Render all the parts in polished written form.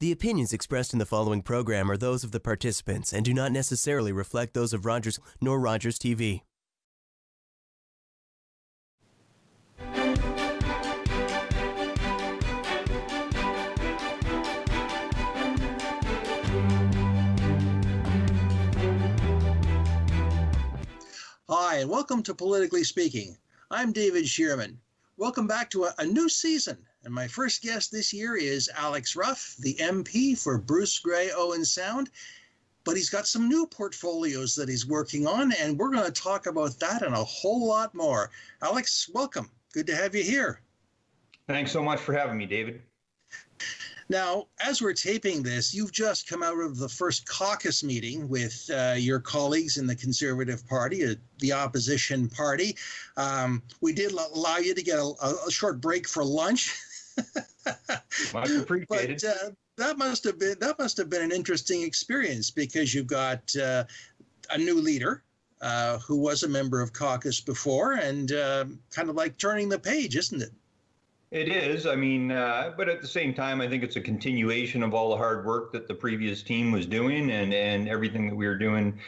The opinions expressed in the following program are those of the participants and do not necessarily reflect those of Rogers nor Rogers TV. Hi, and welcome to Politically Speaking. I'm David Shearman. Welcome back to a new season. And my first guest this year is Alex Ruff, the MP for Bruce Grey Owen Sound. But he's got some new portfolios that he's working on, and we're going to talk about that and a whole lot more. Alex, welcome. Good to have you here. Thanks so much for having me, David. Now, as we're taping this, you've just come out of the first caucus meeting with your colleagues in the Conservative Party, the opposition party. We did allow you to get a short break for lunch. Much appreciated. But that must have been an interesting experience because you've got a new leader who was a member of caucus before, and kind of like turning the page, isn't it? It is. I mean, but at the same time, I think it's a continuation of all the hard work that the previous team was doing and everything that we were doing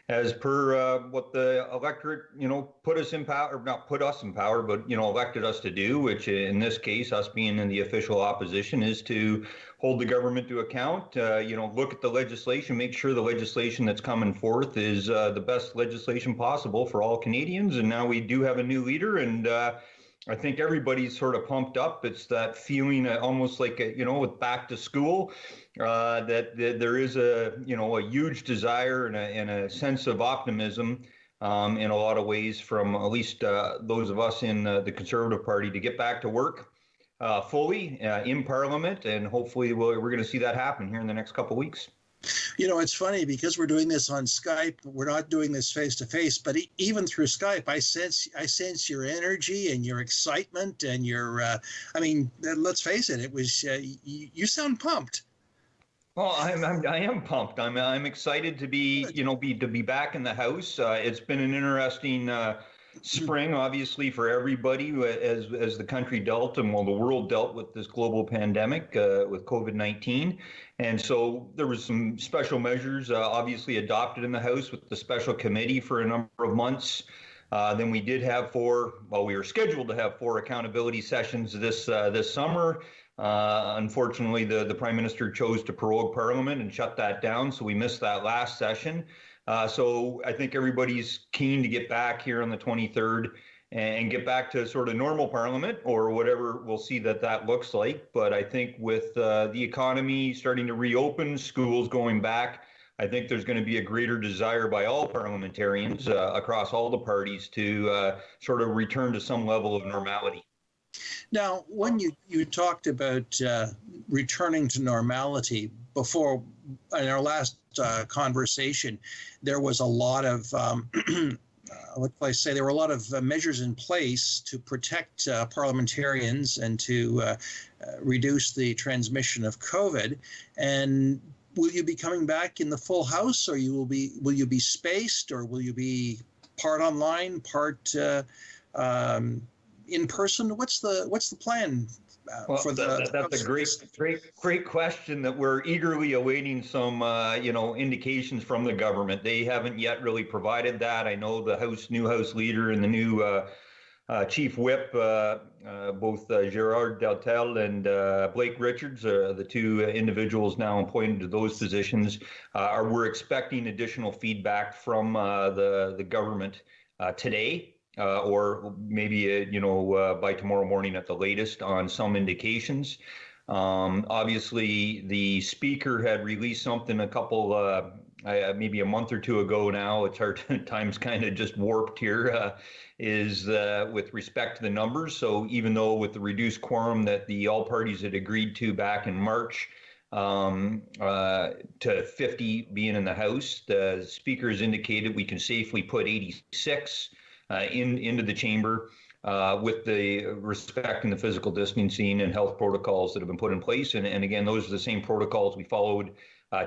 as per what the electorate, put us in power, or not put us in power, but, elected us to do, which in this case, us being in the official opposition, is to hold the government to account, look at the legislation, make sure the legislation that's coming forth is the best legislation possible for all Canadians. And now we do have a new leader, and I think everybody's sort of pumped up. It's that feeling almost like, with back to school, that there is a huge desire and a sense of optimism in a lot of ways from at least those of us in the Conservative Party to get back to work fully in Parliament. And hopefully we're going to see that happen here in the next couple of weeks. It's funny because we're doing this on Skype. We're not doing this face to face, but even through Skype, I sense your energy and your excitement and your. Let's face it. It was you sound pumped. Well, I am pumped. I'm excited to be back in the House. It's been an interesting spring, obviously, for everybody as the country dealt and the world dealt with this global pandemic with COVID-19. And so there was some special measures obviously adopted in the House with the special committee for a number of months. Then we did have we were scheduled to have 4 accountability sessions this summer. Unfortunately, the Prime Minister chose to prorogue Parliament and shut that down, so we missed that last session. So I think everybody's keen to get back here on the 23rd and get back to sort of normal Parliament or whatever. We'll see that looks like. But I think with the economy starting to reopen, schools going back, I think there's going to be a greater desire by all parliamentarians across all the parties to sort of return to some level of normality. Now, when you talked about returning to normality before, in our last conversation, there was a lot of, there were a lot of measures in place to protect parliamentarians and to reduce the transmission of COVID. And will you be coming back in the full House, or will you be spaced, or will you be part online, part in person? What's the plan for the? That's a great question that we're eagerly awaiting some indications from the government. They haven't yet really provided that. I know the new House leader and the new Chief Whip, both Gerard Deltel and Blake Richards, the 2 individuals now appointed to those positions, we're expecting additional feedback from the government today. Or maybe, by tomorrow morning at the latest on some indications. Obviously, the Speaker had released something a couple, maybe a month or 2 ago now. It's hard, time's kind of just warped here, is with respect to the numbers. So even though with the reduced quorum that all parties had agreed to back in March, to 50 being in the House, the Speaker has indicated we can safely put 86 into the chamber with the respect and the physical distancing and health protocols that have been put in place. And again, those are the same protocols we followed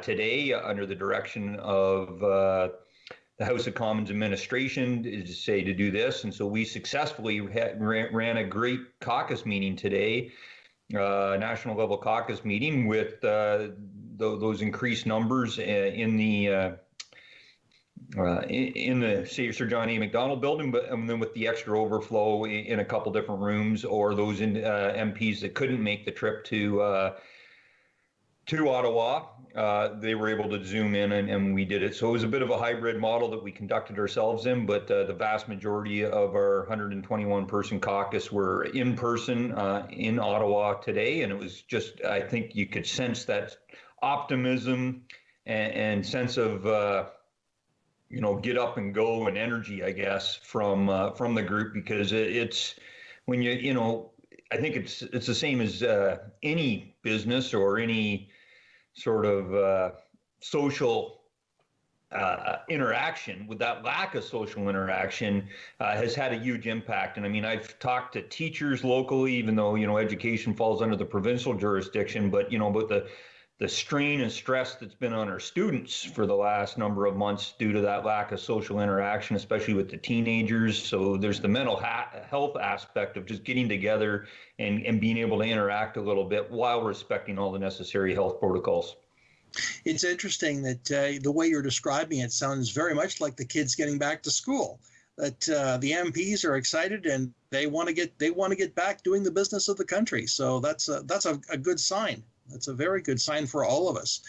today under the direction of the House of Commons administration to do this. And so we successfully ran a great caucus meeting today national level caucus meeting with those increased numbers in the Sir John A. Macdonald building, but and then with the extra overflow in a couple different rooms, or those MPs that couldn't make the trip to Ottawa, they were able to Zoom in, and we did it. So it was a bit of a hybrid model that we conducted ourselves in, but the vast majority of our 121 person caucus were in person in Ottawa today. And it was just, I think you could sense that optimism and sense of, get up and go and energy, I guess, from the group, because it's when I think it's the same as any business or any sort of social interaction. With that lack of social interaction has had a huge impact. And I mean, I've talked to teachers locally, even though, education falls under the provincial jurisdiction, but the strain and stress that's been on our students for the last number of months due to that lack of social interaction, especially with the teenagers. So there's the mental health aspect of just getting together and being able to interact a little bit while respecting all the necessary health protocols. It's interesting that the way you're describing it sounds very much like the kids getting back to school, that the MPs are excited and they want to get back doing the business of the country. So that's a good sign. That's a very good sign for all of us.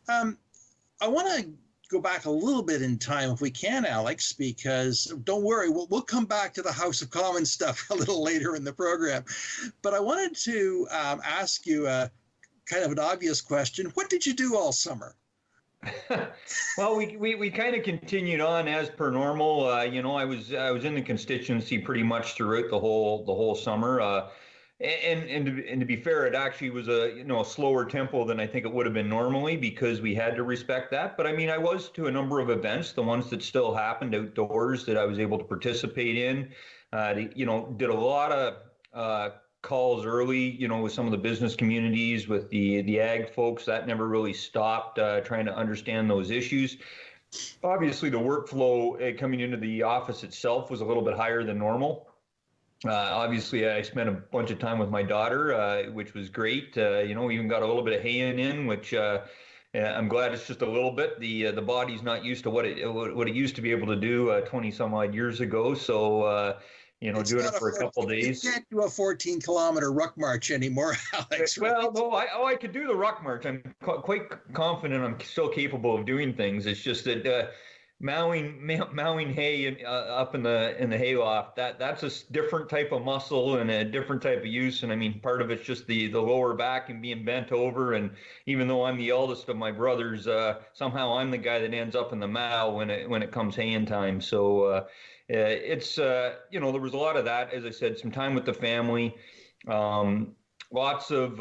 I want to go back a little bit in time if we can, Alex, because don't worry, we'll come back to the House of Commons stuff a little later in the program. But I wanted to ask you kind of an obvious question. What did you do all summer? Well, we kind of continued on as per normal. I was in the constituency pretty much throughout the whole summer. And to be fair, it actually was a slower tempo than I think it would have been normally, because we had to respect that. But I mean, I was to a number of events, the ones that still happened outdoors that I was able to participate in. Did a lot of calls early, with some of the business communities, with the ag folks. That never really stopped, trying to understand those issues. Obviously, the workflow coming into the office itself was a little bit higher than normal. Obviously, I spent a bunch of time with my daughter, which was great. We even got a little bit of hay in, which I'm glad it's just a little bit. The body's not used to what it used to be able to do 20 some odd years ago. So, doing it for a couple of days. You can't do a 14-kilometer ruck march anymore, Alex. Right? Well, no, I could do the ruck march. I'm quite confident I'm still capable of doing things. It's just that mowing hay up in the hayloft, that's a different type of muscle and a different type of use. And I mean, part of it's just the lower back and being bent over. And even though I'm the eldest of my brothers, somehow I'm the guy that ends up in the mow when it comes haying time. So it's there was a lot of that. As I said, some time with the family, lots of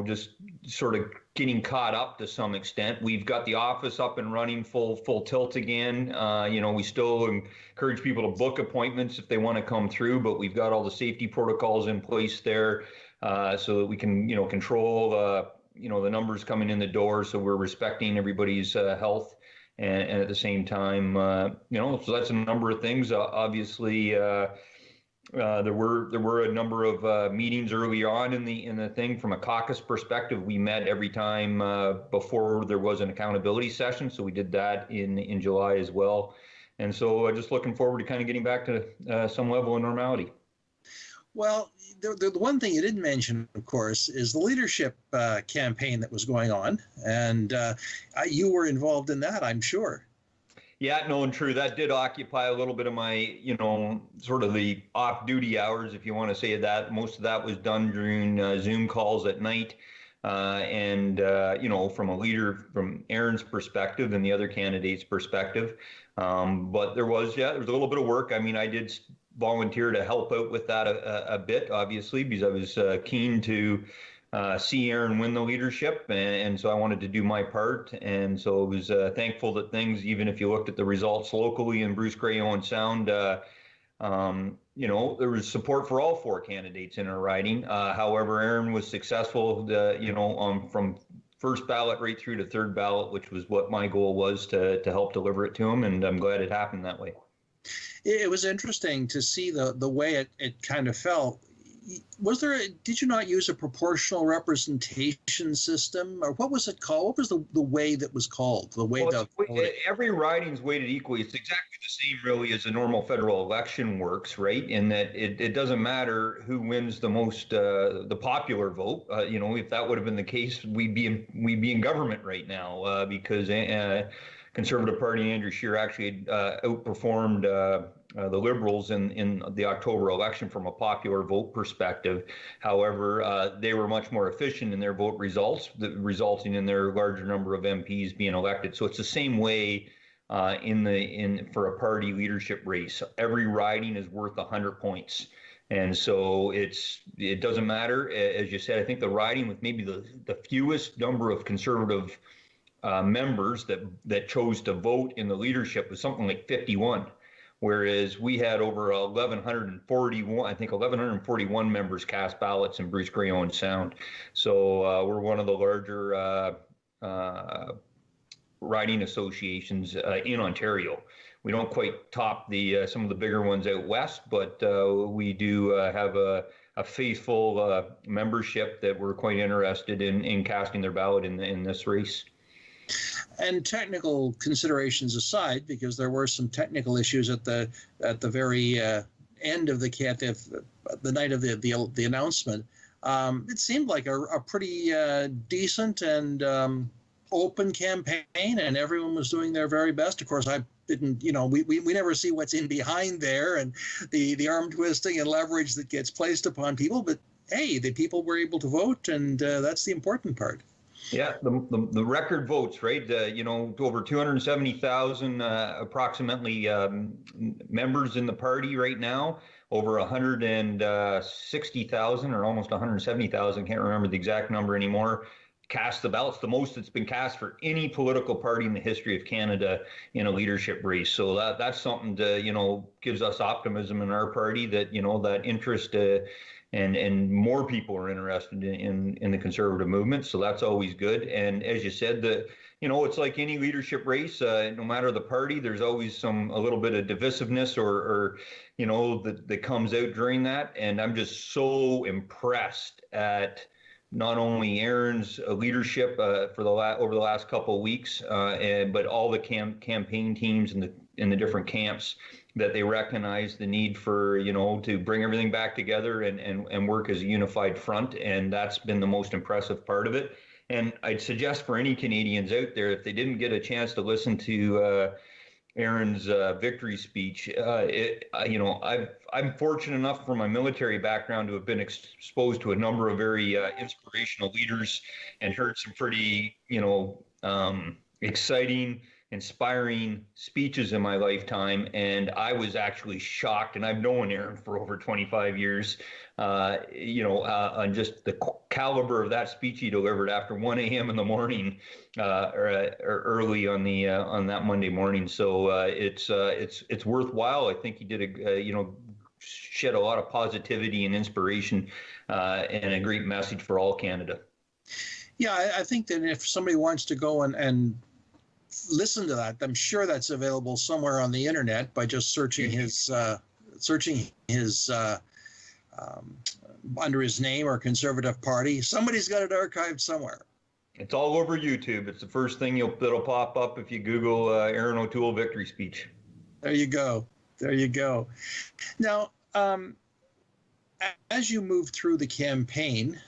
just sort of getting caught up to some extent. We've got the office up and running full tilt again. We still encourage people to book appointments if they want to come through, but we've got all the safety protocols in place there so that we can, control the numbers coming in the door. So we're respecting everybody's health. And at the same time, so that's a number of things. Obviously, there were a number of meetings early on in the thing. From a caucus perspective, we met every time before there was an accountability session. So we did that in July as well. And so just looking forward to kind of getting back to some level of normality. Well, the one thing you didn't mention, of course, is the leadership campaign that was going on. And you were involved in that, I'm sure. Yeah, no, and true. That did occupy a little bit of my, sort of the off-duty hours, if you want to say that. Most of that was done during Zoom calls at night. From from Aaron's perspective and the other candidates' perspective. But there was a little bit of work. I mean, I did volunteer to help out with that a bit, obviously, because I was keen to see Aaron win the leadership, and so I wanted to do my part. And so I was thankful that things, even if you looked at the results locally in Bruce Grey, Owen Sound, there was support for all four candidates in our riding. However, Aaron was successful, from first ballot right through to third ballot, which was what my goal was to help deliver it to him, and I'm glad it happened that way. It was interesting to see the way it kind of fell. did you not use a proportional representation system, or what was it called? What was the way that was called? Every riding's weighted equally. It's exactly the same, really, as a normal federal election works, right? In that it doesn't matter who wins the most, the popular vote. If that would have been the case, we'd be in government right now, because Conservative Party Andrew Scheer actually outperformed the Liberals in the October election from a popular vote perspective. However, they were much more efficient in their vote results, resulting in their larger number of MPs being elected. So it's the same way for a party leadership race. Every riding is worth 100 points. And so it doesn't matter. As you said, I think the riding with maybe the fewest number of Conservative members that chose to vote in the leadership was something like 51. Whereas we had over 1,141 members cast ballots in Bruce Grey Owen Sound. So we're one of the larger riding associations in Ontario. We don't quite top some of the bigger ones out west, but we do have a faithful membership that we're quite interested in casting their ballot in this race. And technical considerations aside, because there were some technical issues at the very end of the night of the announcement, it seemed like a pretty decent and open campaign, and everyone was doing their very best. Of course, I didn't, we never see what's in behind there and the arm twisting and leverage that gets placed upon people. But hey, the people were able to vote, and that's the important part. Yeah, the record votes, right? Over 270,000 approximately members in the party right now. Over 160,000 or almost 170,000, can't remember the exact number anymore, cast the ballots, the most that's been cast for any political party in the history of Canada in a leadership race. So that's something to, gives us optimism in our party that, that interest and more people are interested in the Conservative movement. So that's always good. And as you said, it's like any leadership race, no matter the party, there's always a little bit of divisiveness or that comes out during that. And I'm just so impressed at not only Aaron's leadership over the last couple of weeks, but all the campaign teams in the different camps, that they recognize the need for, to bring everything back together and work as a unified front. And that's been the most impressive part of it. And I'd suggest for any Canadians out there, if they didn't get a chance to listen to Aaron's victory speech, I'm fortunate enough from my military background to have been exposed to a number of very inspirational leaders and heard some pretty, exciting, inspiring speeches in my lifetime. And I was actually shocked, and I've known Aaron for over 25 years, on just the caliber of that speech he delivered after 1 a.m. in the morning, or early on that Monday morning. So it's worthwhile. I think he did shed a lot of positivity and inspiration, and a great message for all Canada. Yeah, I think that if somebody wants to go and listen to that, I'm sure that's available somewhere on the internet by just searching his under his name or Conservative Party. Somebody's got it archived somewhere. It's all over YouTube. It's the first thing that'll pop up if you Google Aaron O'Toole victory speech. There you go. Now, as you move through the campaign,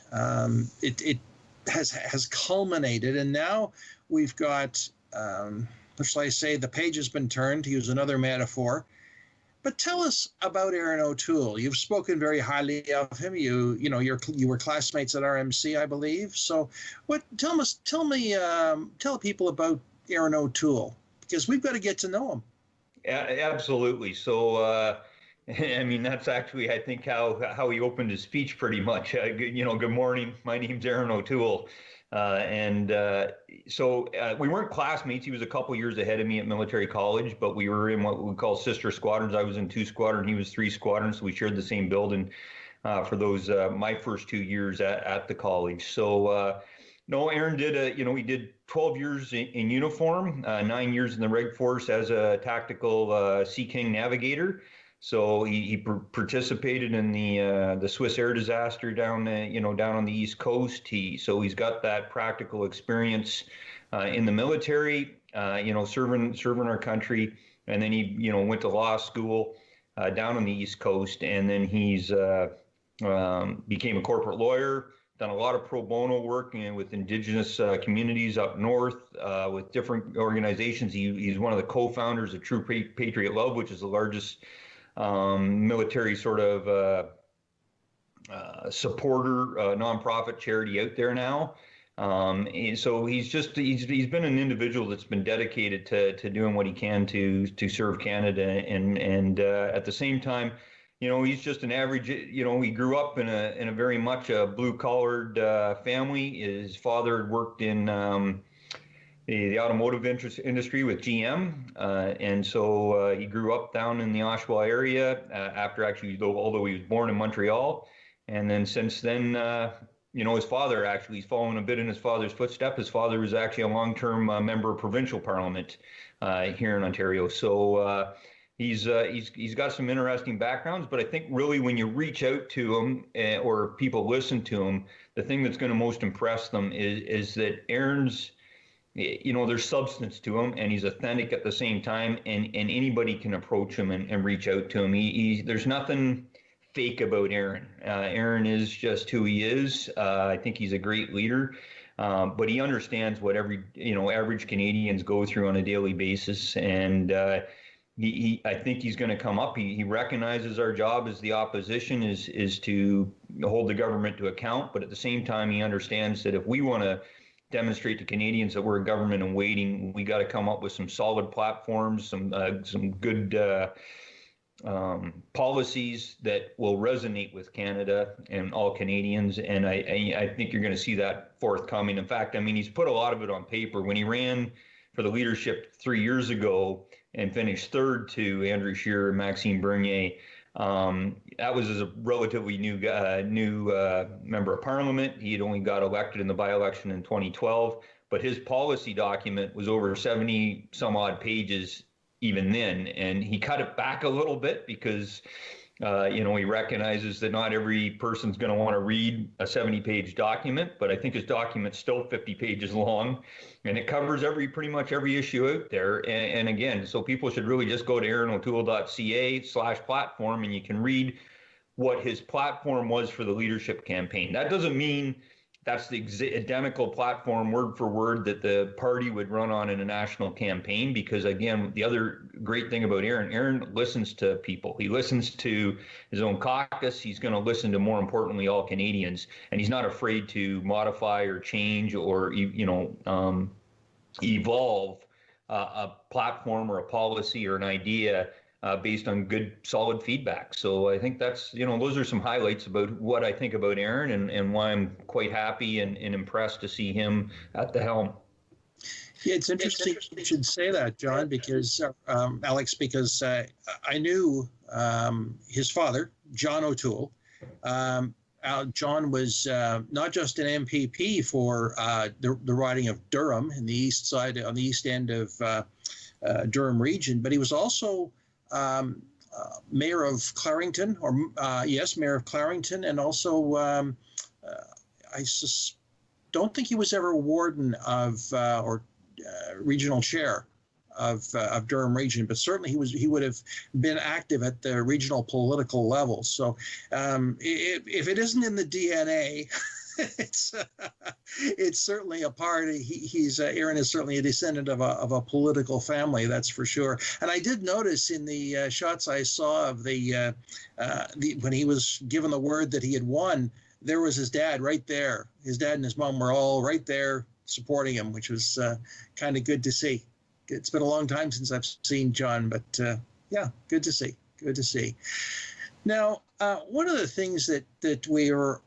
it has culminated, and now we've got, what shall I say, the page has been turned, to use another metaphor. But tell us about Aaron O'Toole. You've spoken very highly of him. You were classmates at RMC, I believe. So, tell people about Aaron O'Toole, because we've got to get to know him. Yeah, absolutely. So, that's actually, I think, how he opened his speech pretty much. Good morning. My name's Aaron O'Toole. So we weren't classmates. He was a couple years ahead of me at military college, but we were in what we call sister squadrons. I was in 2 squadrons, he was 3 squadrons. So we shared the same building for those my first 2 years at the college. So no, Aaron did he did 12 years in uniform, 9 years in the Reg Force as a tactical Sea King navigator. So he participated in the Swiss air disaster down down on the East Coast. He's got that practical experience in the military, serving our country, and then he went to law school down on the East Coast, and then he's became a corporate lawyer. Done a lot of pro bono work with Indigenous communities up north with different organizations. He's one of the co-founders of True Patriot Love, which is the largest military sort of supporter nonprofit charity out there now. So he's been an individual that's been dedicated to doing what he can to serve Canada, and at the same time, he's just an average, he grew up in a very much a blue-collared family. His father had worked in the automotive industry with GM, and so he grew up down in the Oshawa area after although he was born in Montreal. And then since then, his father he's following a bit in his father's footsteps. His father was actually a long-term member of provincial parliament here in Ontario. So he's got some interesting backgrounds, but I think really when you reach out to him or people listen to him, the thing that's going to most impress them is that Aaron's, there's substance to him, and he's authentic at the same time, and anybody can approach him and reach out to him. There's nothing fake about Aaron. Aaron is just who he is. I think he's a great leader. But he understands what average Canadians go through on a daily basis, and I think he's going to come up. He recognizes our job as the opposition is to hold the government to account, but at the same time, he understands that if we want to demonstrate to Canadians that we're a government in waiting, we got to come up with some solid platforms, some good policies that will resonate with Canada and all Canadians. And I think you're going to see that forthcoming. In fact, he's put a lot of it on paper. When he ran for the leadership 3 years ago and finished third to Andrew Scheer and Maxime Bernier, that was as a relatively new member of parliament. He had only got elected in the by-election in 2012, but his policy document was over 70 some odd pages even then, and he cut it back a little bit because he recognizes that not every person's going to want to read a 70-page document, but I think his document's still 50 pages long, and it covers pretty much every issue out there. And again, so people should really just go to aaronotoole.ca/platform, and you can read what his platform was for the leadership campaign. That doesn't mean that's the identical platform word for word that the party would run on in a national campaign, because again, the other great thing about Aaron listens to people. He listens to his own caucus. He's going to listen to, more importantly, all Canadians, and he's not afraid to modify or change or evolve a platform or a policy or an idea based on good, solid feedback. So I think that's, those are some highlights about what I think about Aaron and why I'm quite happy and impressed to see him at the helm. Yeah, it's interesting you should say that, John, because Alex, because I knew his father, John O'Toole. John was not just an MPP for the riding of Durham on the east side, on the east end of Durham region, but he was also mayor of Clarington, mayor of Clarington, and also I don't think he was ever warden of or regional chair of Durham region, but certainly he would have been active at the regional political level. So if it isn't in the DNA, it's certainly a part. Aaron is certainly a descendant of a political family, that's for sure. And I did notice in the shots I saw of the when he was given the word that he had won, there was his dad right there. His dad and his mom were all right there supporting him, which was kind of good to see. It's been a long time since I've seen John, but yeah, good to see. Good to see. Now, one of the things that we are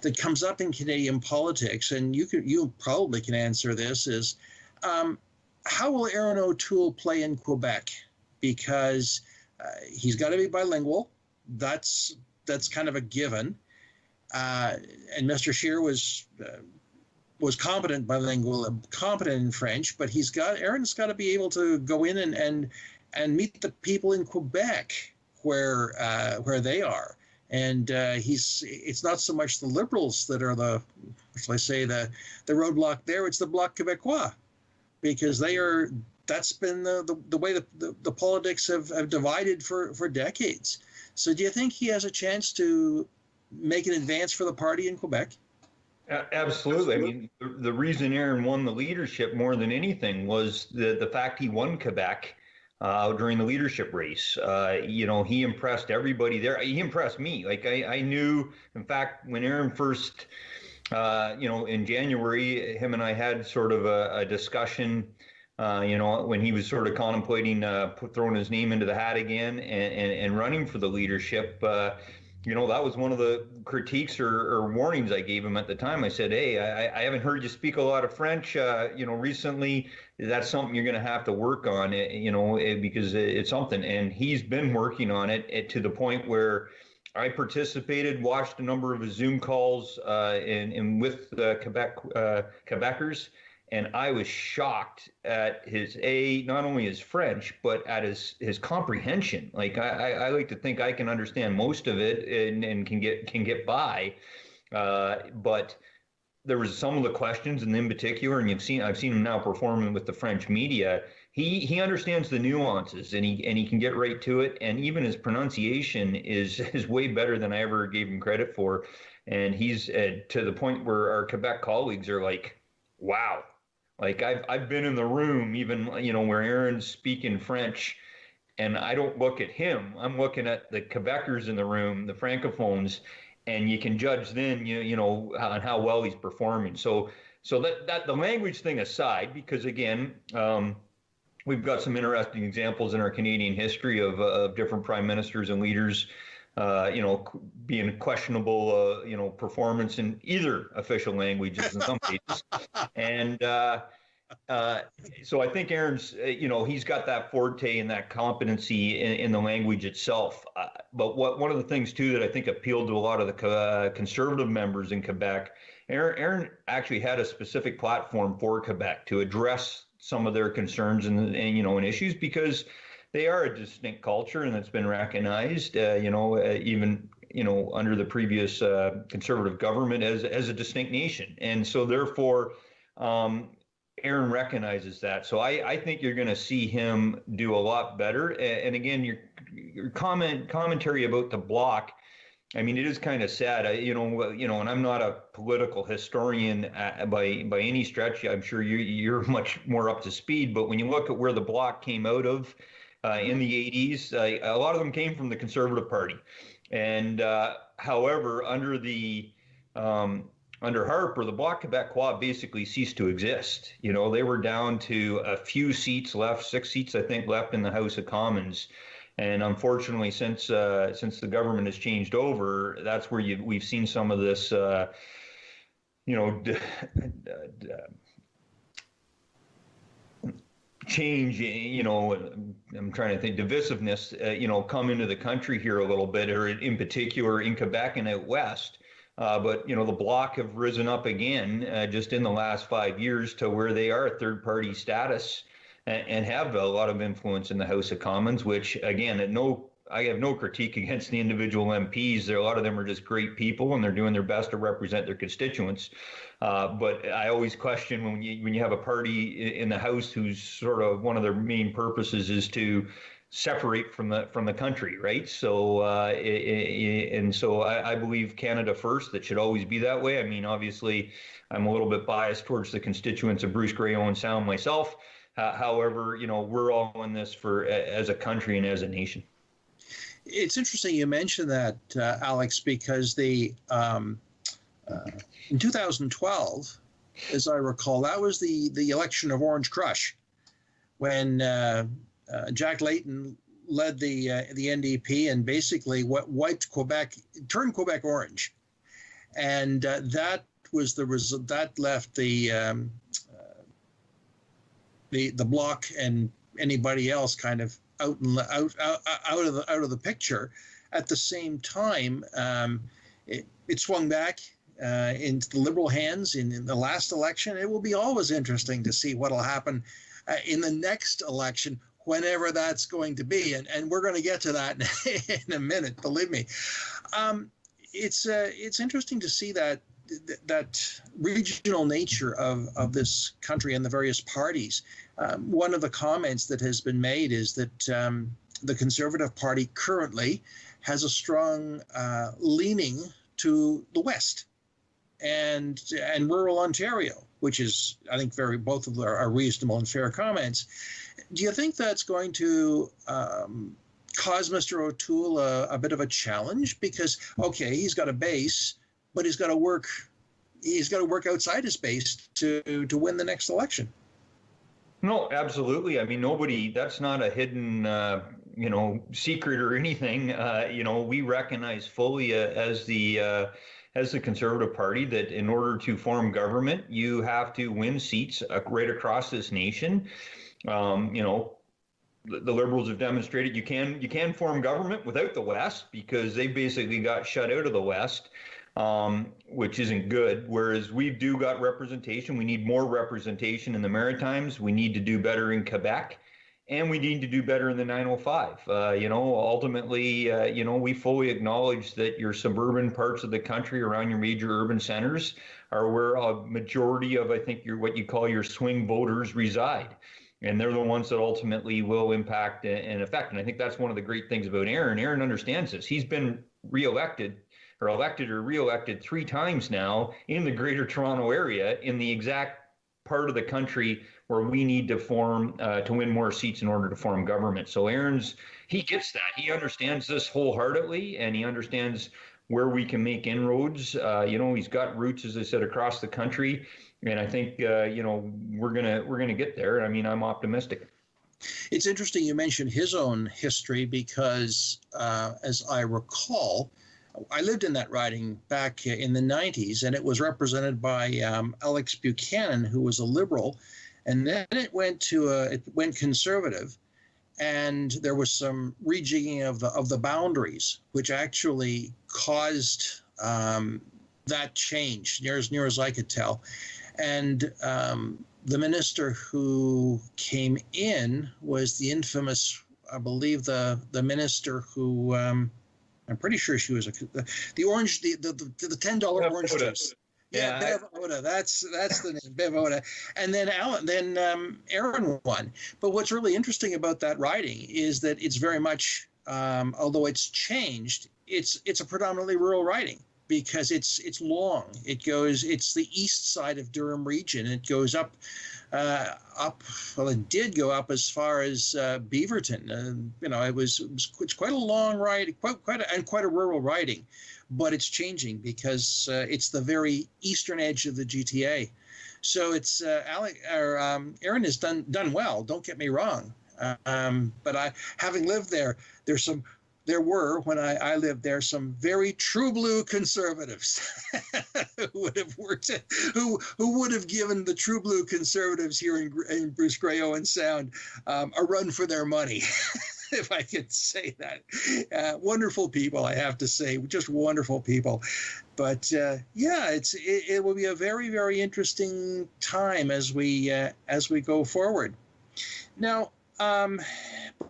that comes up in Canadian politics, and you probably can answer this, is how will Aaron O'Toole play in Quebec? Because he's got to be bilingual. That's kind of a given. And Mr. Scheer was competent bilingual, competent in French, but Aaron's got to be able to go in and and meet the people in Quebec where they are. And it's not so much the Liberals that are the roadblock there. It's the Bloc Québécois, because that's been the way the politics have divided for decades. So do you think he has a chance to make an advance for the party in Quebec? Absolutely. I mean, the reason Aaron won the leadership more than anything was the fact he won Quebec during the leadership race. He impressed everybody there. He impressed me. Like I knew, in fact, when Aaron first, in January, him and I had sort of a discussion, when he was sort of contemplating throwing his name into the hat again and running for the leadership. That was one of the critiques or warnings I gave him at the time. I said, hey, I haven't heard you speak a lot of French, recently. That's something you're going to have to work on, because it's something. And he's been working on it to the point where I participated, watched a number of his Zoom calls and with Quebecers. And I was shocked at not only his French, but at his comprehension. Like I like to think I can understand most of it and can get by, but there was some of the questions, and in particular, and I've seen him now performing with the French media. He understands the nuances, and he can get right to it. And even his pronunciation is way better than I ever gave him credit for. And he's to the point where our Quebec colleagues are like, wow. Like I've been in the room even, where Aaron's speaking French, and I don't look at him. I'm looking at the Quebecers in the room, the Francophones, and you can judge then, on how well he's performing. So that the language thing aside, because again, we've got some interesting examples in our Canadian history of different prime ministers and leaders, being questionable, performance in either official languages in some cases. And so I think Aaron's, he's got that forte and that competency in the language itself. But one of the things, too, that I think appealed to a lot of the conservative members in Quebec, Aaron actually had a specific platform for Quebec to address some of their concerns and issues, because they are a distinct culture, and it's been recognized, even, under the previous conservative government as a distinct nation. And so therefore, Aaron recognizes that. So I think you're going to see him do a lot better. And again, your commentary about the Bloc, I mean, it is kind of sad, and I'm not a political historian by any stretch. I'm sure you're much more up to speed. But when you look at where the Bloc came out of, in the 80s, a lot of them came from the Conservative Party, and however, under Harper, the Bloc Québécois basically ceased to exist. They were down to a few seats left, 6 seats I think left in the House of Commons, and unfortunately, since the government has changed over, that's where we've seen some of this, change, I'm trying to think, divisiveness, come into the country here a little bit, or in particular in Quebec and out west. But, the Bloc have risen up again just in the last 5 years to where they are a third-party status and have a lot of influence in the House of Commons, which, again, I have no critique against the individual MPs. A lot of them are just great people, and they're doing their best to represent their constituents. But I always question when you have a party in the House whose sort of one of their main purposes is to separate from the country, right? So so I believe Canada first. That should always be that way. I mean, obviously, I'm a little bit biased towards the constituents of Bruce Grey, Owen Sound myself. However, we're all in this as a country and as a nation. It's interesting you mentioned that, Alex, because in 2012, as I recall, that was the election of Orange Crush, when Jack Layton led the NDP and basically wiped Quebec, turned Quebec orange, and that was the result that left the Bloc and anybody else kind of out of the picture. At the same time, it swung back into the Liberal hands in the last election. It will be always interesting to see what will happen in the next election, whenever that's going to be. And we're going to get to that in a minute, believe me. It's interesting to see that regional nature of this country and the various parties. One of the comments that has been made is that the Conservative Party currently has a strong leaning to the West and rural Ontario, which is, I think, both of them are reasonable and fair comments. Do you think that's going to cause Mr. O'Toole a bit of a challenge? Because, okay, he's got a base, but he's got to work outside his base to win the next election. No, absolutely. I mean, that's not a hidden, secret or anything. We recognize fully as the Conservative Party that in order to form government, you have to win seats right across this nation. The Liberals have demonstrated you can form government without the West, because they basically got shut out of the West, which isn't good. Whereas we do got representation. We need more representation in the Maritimes. We need to do better in Quebec, and we need to do better in the 905. Ultimately, we fully acknowledge that your suburban parts of the country around your major urban centers are where a majority of, I think, what you call your swing voters reside. And they're the ones that ultimately will impact and affect. And I think that's one of the great things about Aaron. Aaron understands this. He's been elected or re-elected 3 times now in the Greater Toronto Area, in the exact part of the country where we need to to win more seats in order to form government. So he gets that. He understands this wholeheartedly, and he understands where we can make inroads. He's got roots, as I said, across the country. And I think, we're gonna get there. I mean, I'm optimistic. It's interesting you mentioned his own history, because as I recall, I lived in that riding back in the 90s, and it was represented by Alex Buchanan, who was a Liberal, and then it went Conservative, and there was some rejigging of the boundaries, which actually caused that change, near as I could tell. And the minister who came in was the infamous, I believe, the minister who I'm pretty sure she was the orange, the $10 orange juice. Yeah, Bev Oda. That's the name, Bev Oda. And then Aaron won. But what's really interesting about that riding is that it's very much, although it's changed, it's a predominantly rural riding, because it's long. It's the east side of Durham region. It goes up. Well, it did go up as far as Beaverton. It's quite a long ride, quite a rural riding, but it's changing because it's the very eastern edge of the GTA. So it's Aaron has done well. Don't get me wrong, but having lived there, there were, when I lived there, some very true blue Conservatives who would have given the true blue Conservatives here in Bruce Grey Owen Sound a run for their money, if I could say that. Wonderful people, I have to say, just wonderful people. But it will be a very, very interesting time as we go forward. Now,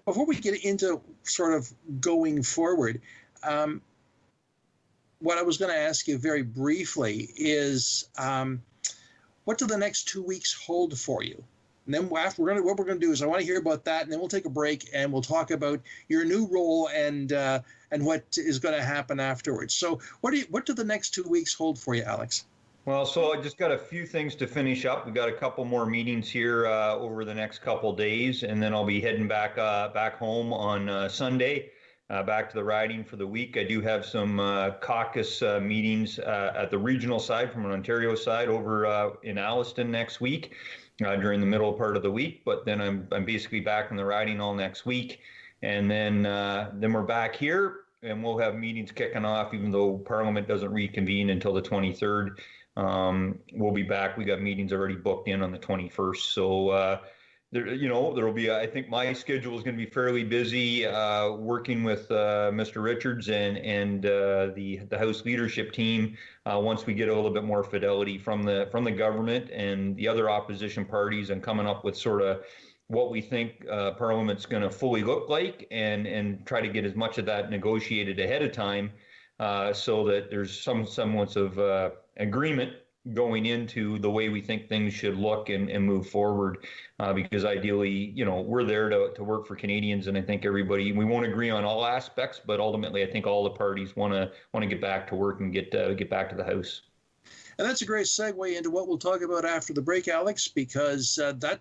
before we get into sort of going forward, what I was going to ask you very briefly is, what do the next 2 weeks hold for you? And then what we're going to do is I want to hear about that, and then we'll take a break and we'll talk about your new role and what is going to happen afterwards. So what do the next 2 weeks hold for you, Alex? Well, so I just got a few things to finish up. We've got a couple more meetings here over the next couple days, and then I'll be heading back home on Sunday, back to the riding for the week. I do have some caucus meetings at the regional side, from an Ontario side, over in Alliston next week during the middle part of the week. But then I'm basically back in the riding all next week, and then we're back here, and we'll have meetings kicking off, even though Parliament doesn't reconvene until the 23rd. We'll be back. We got meetings already booked in on the 21st. So, there'll be, I think my schedule is going to be fairly busy, working with Mr. Richards and the House leadership team once we get a little bit more fidelity from the government and the other opposition parties, and coming up with sort of what we think Parliament's going to fully look like, and try to get as much of that negotiated ahead of time, so that there's some semblance of agreement going into the way we think things should look and move forward. Because ideally, we're there to work for Canadians, and I think everybody, we won't agree on all aspects, but ultimately, I think all the parties want to get back to work and get back to the House. And that's a great segue into what we'll talk about after the break, Alex, because that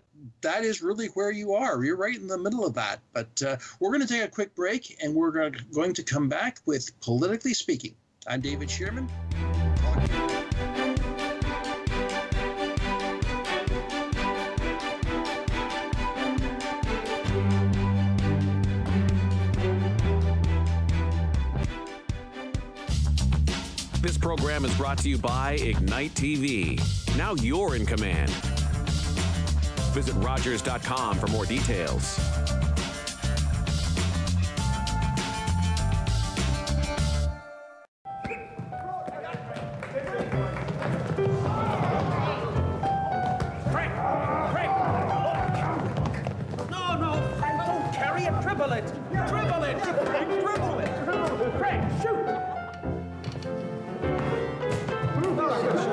is really where you are. You're right in the middle of that. But we're going to take a quick break, and we're going to come back with Politically Speaking. I'm David Shearman. This program is brought to you by Ignite TV. Now you're in command. Visit Rogers.com for more details. No, Frank, don't carry it. Dribble it. Dribble it. Frank, dribble it. Frank, shoot.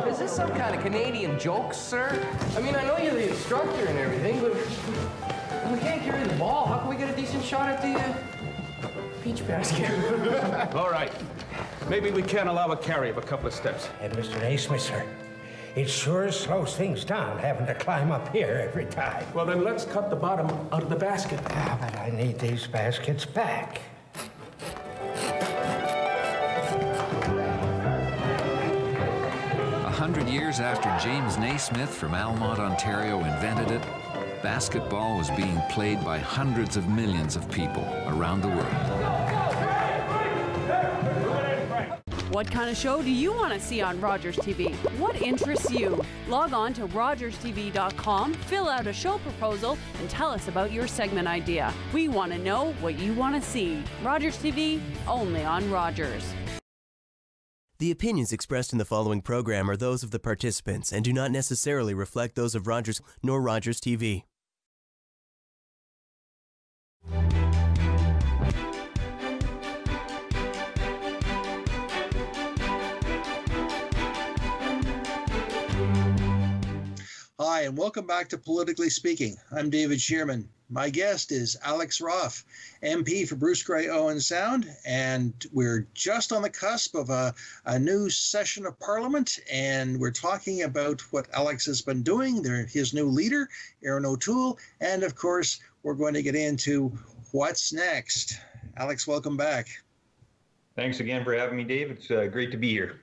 Is this some kind of Canadian joke, sir? I mean, I know you're the instructor and everything, but if we can't carry the ball, how can we get a decent shot at the peach basket? All right. Maybe we can allow a carry of a couple of steps. And Mr. Naismith, sir, it sure slows things down having to climb up here every time. Well, then let's cut the bottom out of the basket. Ah, but I need these baskets back. 100 years after James Naismith from Almont, Ontario invented it, basketball was being played by hundreds of millions of people around the world. What kind of show do you want to see on Rogers TV? What interests you? Log on to rogerstv.com, fill out a show proposal, and tell us about your segment idea. We want to know what you want to see. Rogers TV, only on Rogers. The opinions expressed in the following program are those of the participants and do not necessarily reflect those of Rogers nor Rogers TV. Hi, and welcome back to Politically Speaking. I'm David Shearman. My guest is Alex Ruff, MP for Bruce Grey Owen Sound, and we're just on the cusp of a new session of Parliament, and we're talking about what Alex has been doing, his new leader, Erin O'Toole, and of course, we're going to get into what's next. Alex, welcome back. Thanks again for having me, Dave. It's great to be here.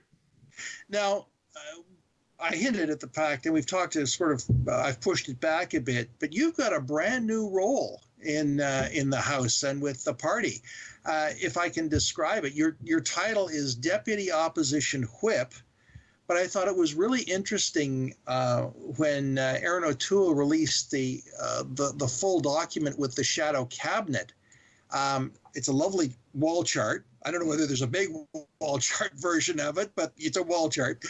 Now, I hinted at the fact, and we've talked to I've pushed it back a bit, but you've got a brand new role in the House and with the party. If I can describe it, your title is Deputy Opposition Whip, but I thought it was really interesting when Erin O'Toole released the full document with the shadow cabinet. It's a lovely wall chart. I don't know whether there's a big wall chart version of it, but it's a wall chart.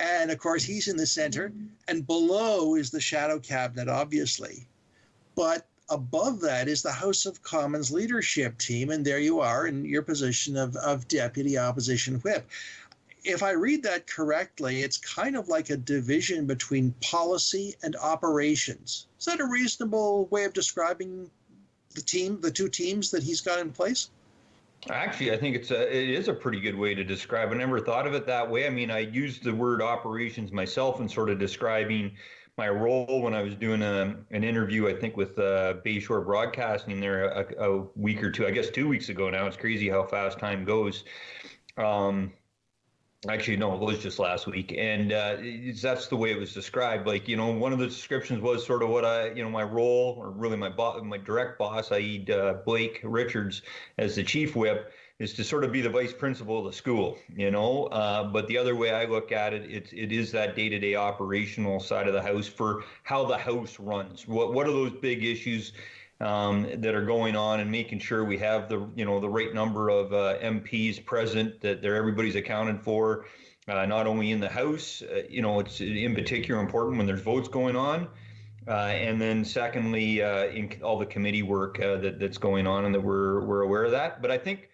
And of course, he's in the center, and below is the shadow cabinet, obviously. But above that is the House of Commons leadership team, and there you are in your position of Deputy Opposition Whip. If I read that correctly, it's kind of like a division between policy and operations. Is that a reasonable way of describing the two teams that he's got in place? Actually, I think it is a pretty good way to describe it. I never thought of it that way. I mean, I used the word operations myself in sort of describing my role when I was doing an interview, I think, with Bayshore Broadcasting there a week or two, I guess 2 weeks ago now. It's crazy how fast time goes. Actually, no, it was just last week. And that's the way it was described. Like, one of the descriptions was sort of what my role, or really my direct boss, i.e. Blake Richards, as the chief whip, is to sort of be the vice principal of the school, But the other way I look at it, it is that day-to-day operational side of the House for how the House runs. What are those big issues that are going on, and making sure we have the right number of MPs present, that everybody's accounted for, not only in the House. It's in particular important when there's votes going on, And then secondly, in all the committee work that's going on, and that we're aware of that. But I think,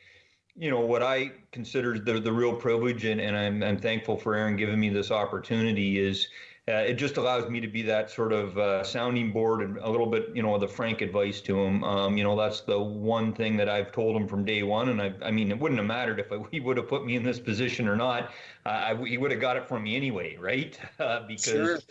what I consider the real privilege, and I'm thankful for Aaron giving me this opportunity, is it just allows me to be that sort of sounding board and a little bit, the frank advice to him. That's the one thing that I've told him from day one. And I mean, it wouldn't have mattered if he would have put me in this position or not. He would have got it from me anyway, right? Because,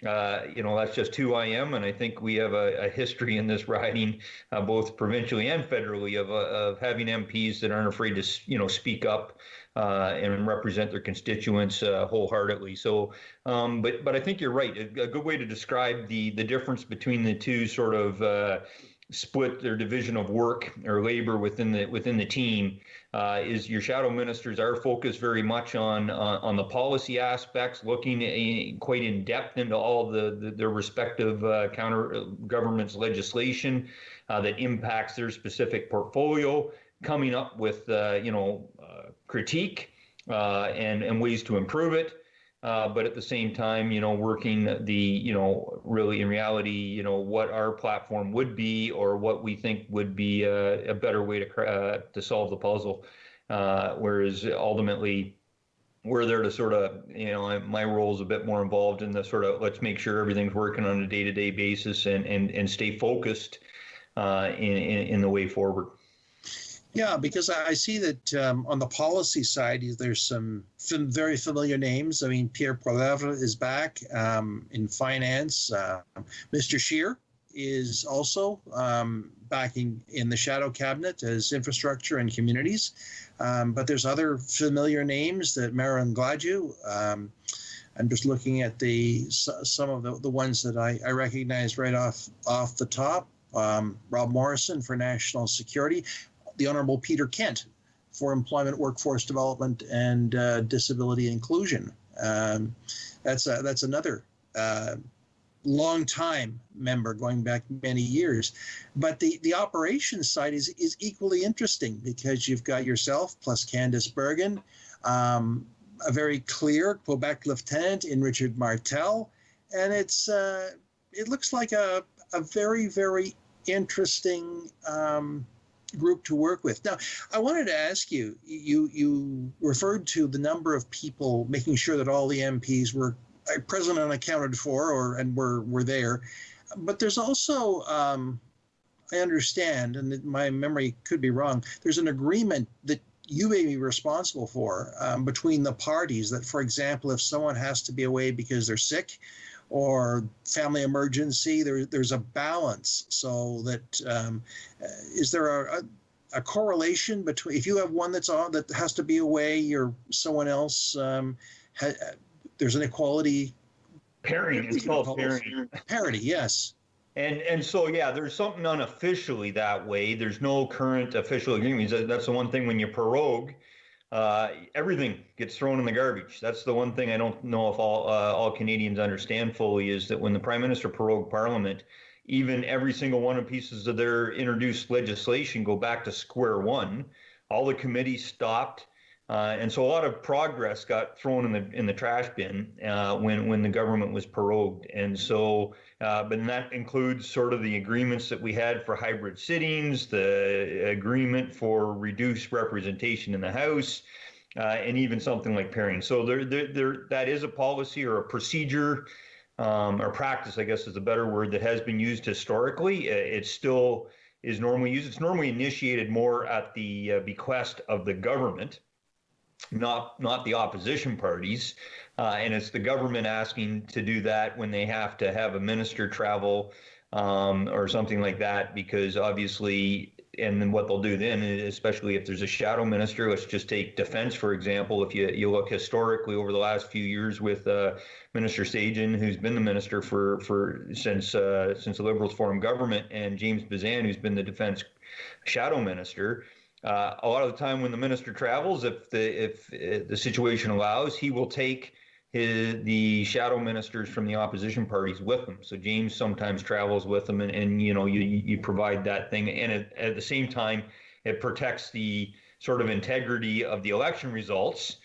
that's just who I am. And I think we have a history in this riding, both provincially and federally, of having MPs that aren't afraid to, speak up and represent their constituents wholeheartedly. So, but I think you're right. A good way to describe the difference between the two sort of split or division of work or labor within the team is your shadow ministers are focused very much on the policy aspects, looking quite in depth into all their respective counter government's legislation that impacts their specific portfolio, coming up with critique and ways to improve it. But at the same time, working really in reality, what our platform would be or what we think would be a better way to solve the puzzle. Whereas ultimately, we're there to sort of, my role is a bit more involved in the sort of let's make sure everything's working on a day-to-day basis and stay focused in the way forward. Yeah, because I see that on the policy side, there's some very familiar names. I mean, Pierre Poilievre is back in finance. Mr. Scheer is also back in the shadow cabinet as infrastructure and communities. But there's other familiar names that Marin Gladue. I'm just looking at some of the ones that I recognize right off the top. Rob Morrison for National Security. The Honourable Peter Kent for Employment, Workforce Development, and Disability Inclusion. That's another long-time member going back many years. But the operations side is equally interesting because you've got yourself plus Candice Bergen, a very clear Quebec lieutenant in Richard Martel, and it looks like a very, very interesting group to work with. Now, I wanted to ask you, you referred to the number of people, making sure that all the MPs were present and accounted for and were there. But there's also, I understand, and my memory could be wrong, there's an agreement that you may be responsible for between the parties that, for example, if someone has to be away because they're sick or family emergency, there's a balance so that is there a correlation between if you have one that's on that has to be away or someone else there's an equality pairing. It's called pairing. Parity, yes. And so there's something unofficially that way. There's no current official agreements. That's the one thing when you prorogue. Everything gets thrown in the garbage. That's the one thing I don't know if all Canadians understand fully is that when the Prime Minister prorogued Parliament, even every single one of pieces of their introduced legislation go back to square one. All the committees stopped, and so a lot of progress got thrown in the trash bin when the government was prorogued. And so, but that includes sort of the agreements that we had for hybrid sittings, the agreement for reduced representation in the House, and even something like pairing. So there that is a policy or a procedure or practice, I guess is a better word, that has been used historically. It still is normally used. It's normally initiated more at the bequest of the government, not the opposition parties. And it's the government asking to do that when they have to have a minister travel or something like that, because obviously, and then what they'll do then, especially if there's a shadow minister, let's just take defense, for example. If you look historically over the last few years with Minister Sajjan, who's been the minister since the Liberals formed government, and James Bazan, who's been the defense shadow minister, a lot of the time when the minister travels, if the situation allows, he will take the shadow ministers from the opposition parties with them. So James sometimes travels with them, and you provide that thing, and at the same time it protects the sort of integrity of the election results,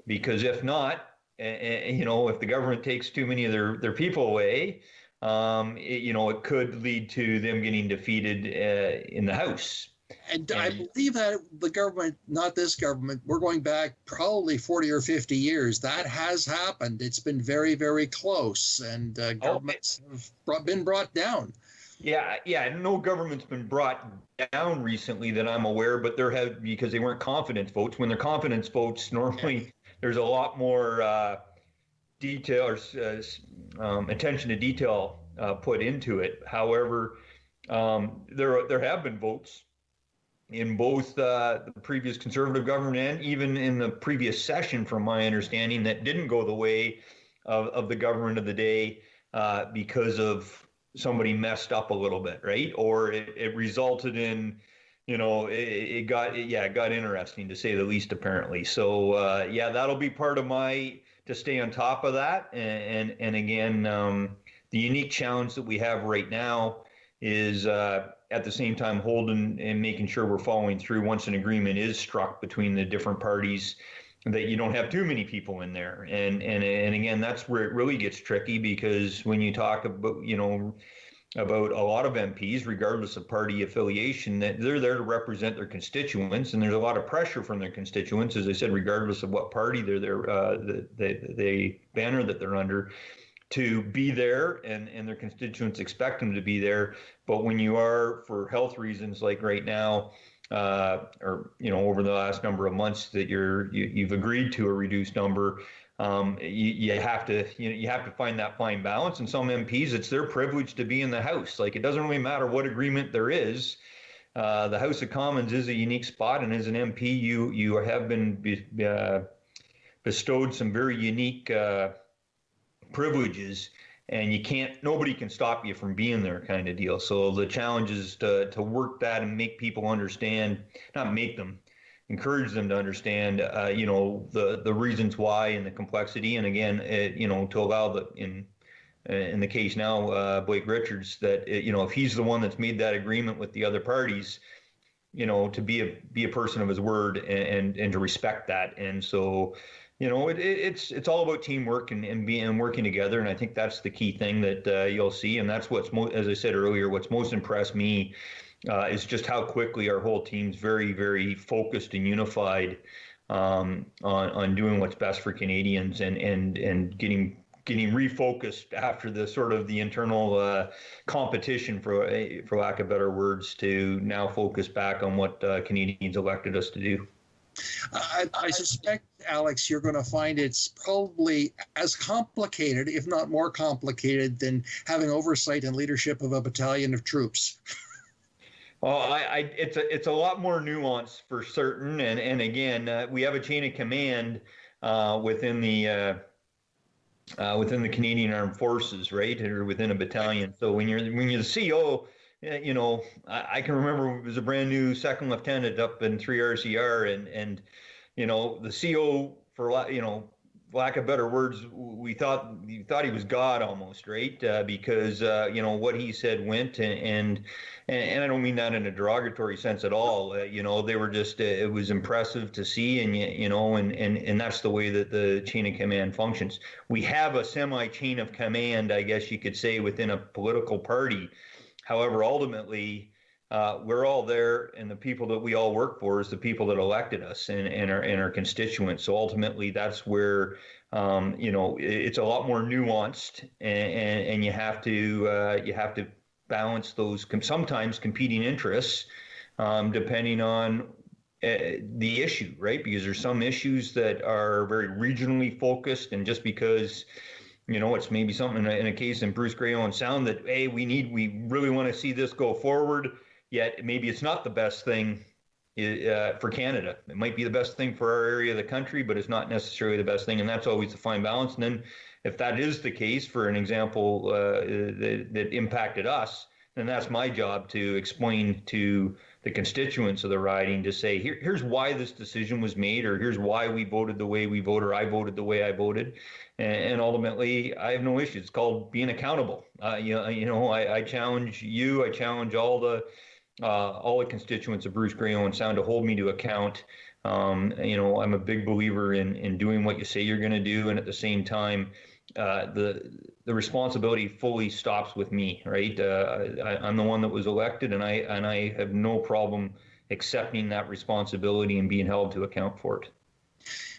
because if not, if the government takes too many of their people away, it could lead to them getting defeated in the House. And I believe that the government, not this government, we're going back probably 40 or 50 years. That has happened. It's been very, very close, and governments have been brought down. Yeah. No government's been brought down recently that I'm aware, but there have, because they weren't confidence votes. When they're confidence votes, normally there's a lot more detail or attention to detail put into it. However, there have been votes in both the previous Conservative government and even in the previous session, from my understanding, that didn't go the way of the government of the day because of somebody messed up a little bit, right? Or it resulted in, it got interesting, to say the least, apparently. So that'll be part of to stay on top of that. And again, the unique challenge that we have right now is at the same time holding and making sure we're following through once an agreement is struck between the different parties, that you don't have too many people in there. And again, that's where it really gets tricky, because when you talk about, about a lot of MPs, regardless of party affiliation, that they're there to represent their constituents, and there's a lot of pressure from their constituents, as I said, regardless of what party they're there, the banner that they're under, to be there, and their constituents expect them to be there. But when you are, for health reasons, like right now, or over the last number of months, that you've agreed to a reduced number, you have to find that fine balance. And some MPs, it's their privilege to be in the House. Like, it doesn't really matter what agreement there is. The House of Commons is a unique spot, and as an MP, you have been bestowed some very unique privileges, and nobody can stop you from being there, kind of deal. So the challenge is to work that and make people understand, encourage them to understand, the reasons why and the complexity. And again, to allow in the case now, Blake Richards, that, if he's the one that's made that agreement with the other parties, to be a person of his word and to respect that. And so, it's all about teamwork and working together. And I think that's the key thing that you'll see. And that's as I said earlier, what's most impressed me is just how quickly our whole team's very, very focused and unified on doing what's best for Canadians and getting refocused after the sort of the internal competition, for lack of better words, to now focus back on what Canadians elected us to do. I suspect, Alex, you're going to find it's probably as complicated, if not more complicated, than having oversight and leadership of a battalion of troops. Well, it's a lot more nuanced for certain, and again, we have a chain of command within the Canadian Armed Forces, right, or within a battalion. So when you're the CO, I can remember it was a brand new second lieutenant up in 3 RCR, and the CO, for lack of better words, we thought he was God almost, right? Because what he said went, and I don't mean that in a derogatory sense at all. They were just it was impressive to see, and that's the way that the chain of command functions. We have a semi chain of command, I guess you could say, within a political party. However, ultimately, we're all there, and the people that we all work for is the people that elected us and our constituents. So ultimately, that's where it's a lot more nuanced, and you have to balance those sometimes competing interests, depending on the issue, right? Because there's some issues that are very regionally focused, and just because it's maybe something in a case in Bruce Grey Owen Sound that, hey, we really want to see this go forward, yet maybe it's not the best thing for Canada. It might be the best thing for our area of the country, but it's not necessarily the best thing, and that's always the fine balance. And then if that is the case, for an example that impacted us, then that's my job to explain to the constituents of the riding, to say, here's why this decision was made, or here's why we voted the way we voted, or I voted the way I voted. And ultimately, I have no issues. It's called being accountable. I challenge you. I challenge all the constituents of Bruce Grey Owen Sound to hold me to account. I'm a big believer in doing what you say you're going to do, and at the same time, the responsibility fully stops with me, right? I'm the one that was elected, and I have no problem accepting that responsibility and being held to account for it.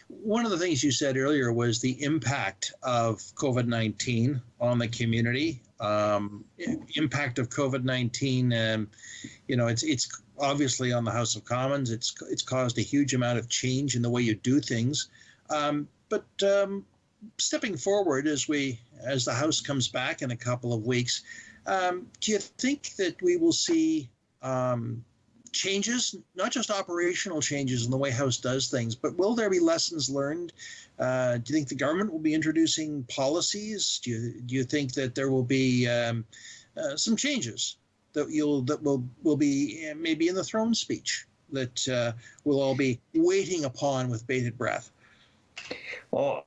One of the things you said earlier was the impact of COVID-19 on the community. Impact of COVID-19, it's obviously on the House of Commons. It's caused a huge amount of change in the way you do things. But stepping forward as the House comes back in a couple of weeks, do you think that we will see changes, not just operational changes in the way House does things, but will there be lessons learned? Do you think the government will be introducing policies? Do you think that there will be some changes that will be maybe in the throne speech that we'll all be waiting upon with bated breath? Well,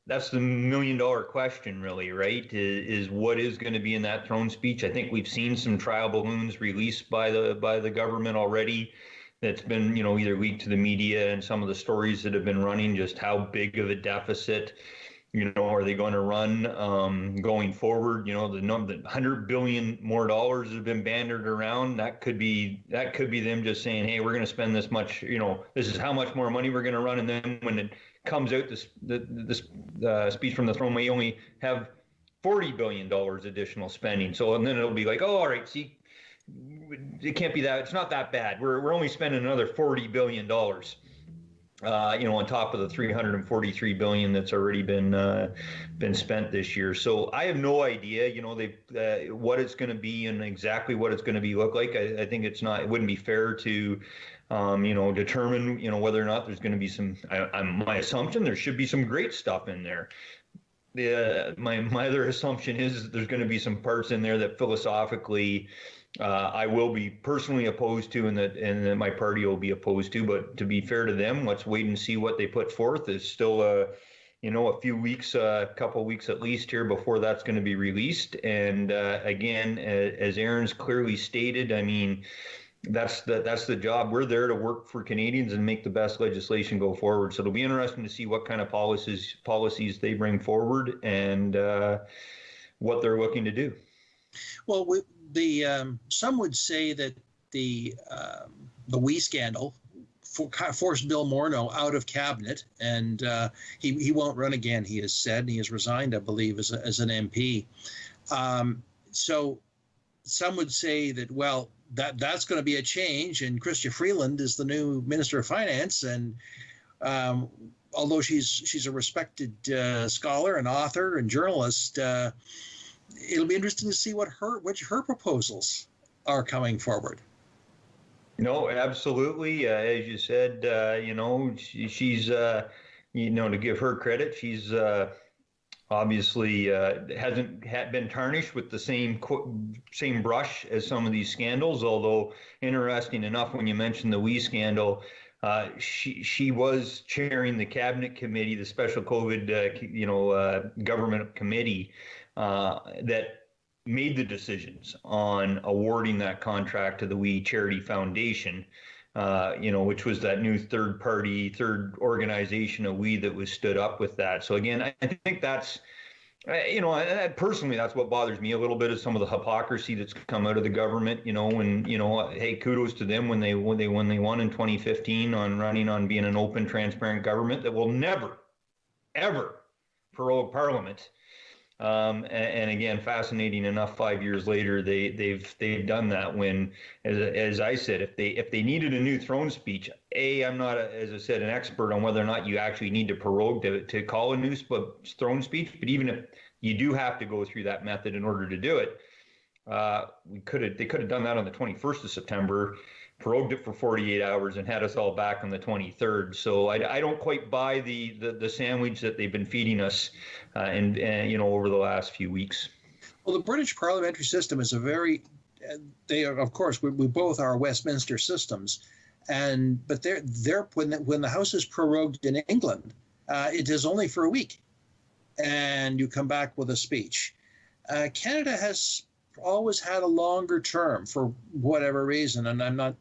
that's the $1 million question, really, right? Is what is going to be in that throne speech? I think we've seen some trial balloons released by the government already. That's been, either leaked to the media, and some of the stories that have been running, just how big of a deficit, are they going to run going forward? The $100 billion more dollars have been bandied around. That could be them just saying, hey, we're going to spend this much. This is how much more money we're going to run, and then when it comes out, this speech from the throne may only have $40 billion additional spending. So, and then it'll be like, oh, all right, see, it can't be that. It's not that bad. We're only spending another $40 billion. On top of the $343 billion that's already been spent this year. So I have no idea, what it's going to be and exactly what it's going to look like. I think it wouldn't be fair to, determine, whether or not there's going to be some. My assumption, there should be some great stuff in there. My other assumption is there's going to be some parts in there that philosophically I will be personally opposed to, and that my party will be opposed to. But to be fair to them, let's wait and see what they put forth. It's still a few weeks, a couple of weeks at least here before that's going to be released. And again, as Aaron's clearly stated, I mean, that's the job. We're there to work for Canadians and make the best legislation go forward. So it'll be interesting to see what kind of policies they bring forward and what they're looking to do. Well, some would say that the WE scandal forced Bill Morneau out of cabinet, and he won't run again. He has said, and he has resigned, I believe, as an MP. So some would say that, well, that's going to be a change, and Chrystia Freeland is the new Minister of Finance, and although she's a respected scholar and author and journalist, it'll be interesting to see what her proposals are coming forward. No, absolutely. As you said, she's to give her credit, she's obviously hasn't been tarnished with the same brush as some of these scandals. Although, interesting enough, when you mentioned the WE scandal, she was chairing the cabinet committee, the special COVID government committee that made the decisions on awarding that contract to the WE Charity Foundation, which was that new third organization of WE that was stood up with that. So again, I think that's, personally, that's what bothers me a little bit, is some of the hypocrisy that's come out of the government, and, hey, kudos to them when they won in 2015 on running on being an open, transparent government that will never, ever prorogue Parliament. And again, fascinating enough, 5 years later, they've done that. When, as I said, if they needed a new throne speech, I'm not, as I said, an expert on whether or not you actually need to prorogue to call a new throne speech. But even if you do have to go through that method in order to do it, they could have done that on the 21st of September. Prorogued it for 48 hours and had us all back on the 23rd. So I don't quite buy the sandwich that they've been feeding us over the last few weeks. Well, the British parliamentary system is they are, of course, we both are Westminster systems, but when the House is prorogued in England, it is only for a week, and you come back with a speech. Canada has always had a longer term for whatever reason, and I